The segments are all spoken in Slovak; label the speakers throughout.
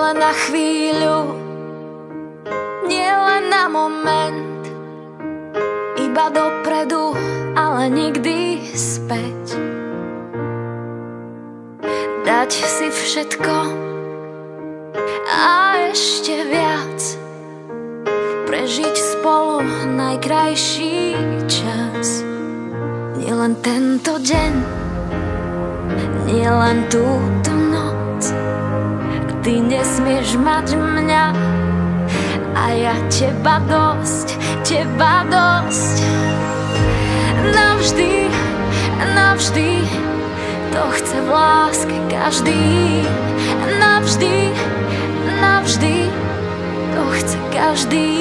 Speaker 1: len na chvíľu, nie len na moment, iba dopredu, ale nikdy späť. Dať si všetko a ešte viac, prežiť spolu najkrajší čas. Nielen tento deň, nielen túto noc, ty nesmieš mať mňa a ja teba dosť, teba dosť. Navždy, navždy, to chce v láske každý. Navždy, navždy, to chce každý.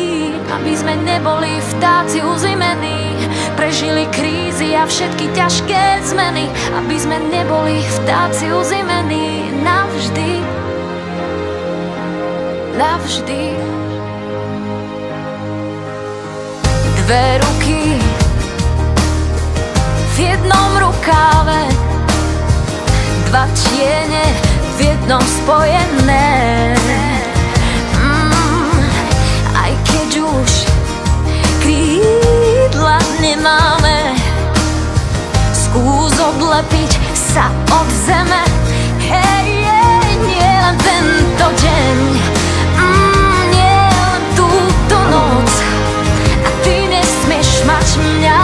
Speaker 1: Aby sme neboli vtáci uzimení, prežili krízy a všetky ťažké zmeny. Aby sme neboli vtáci uzimení navždy, navždy. Dve ruky v jednom rukáve, dva tiene v jednom spojené. Aj keď už krídla nemáme, skús odlepiť sa od zeme. Hej, nie len tento deň, nie len túto noc, a ty nesmieš mať mňa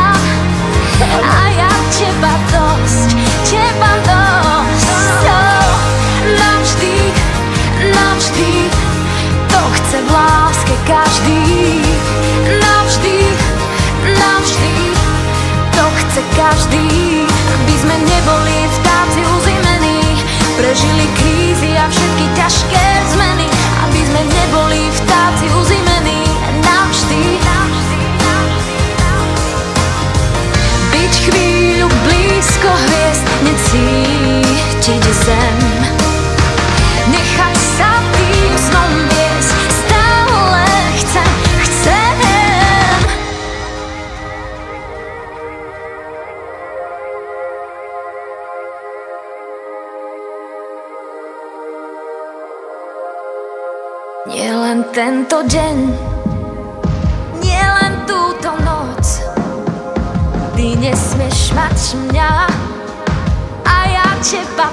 Speaker 1: a ja teba dosť, teba dosť. Navždy, navždy, to chce v láske každý. Navždy, navždy, to chce každý. Aby sme neboli vtáci uzimení, prežili krízy a všetky ťažké zmeny. Aby sme neboli vtáci uzimení navždy. Byť chvíľu blízko hviezd, necítiť zem. Nechaj sa tým snom viesť, stále chcem. Nie len tento deň, nie len túto noc, ty nesmieš mať mňa a ja teba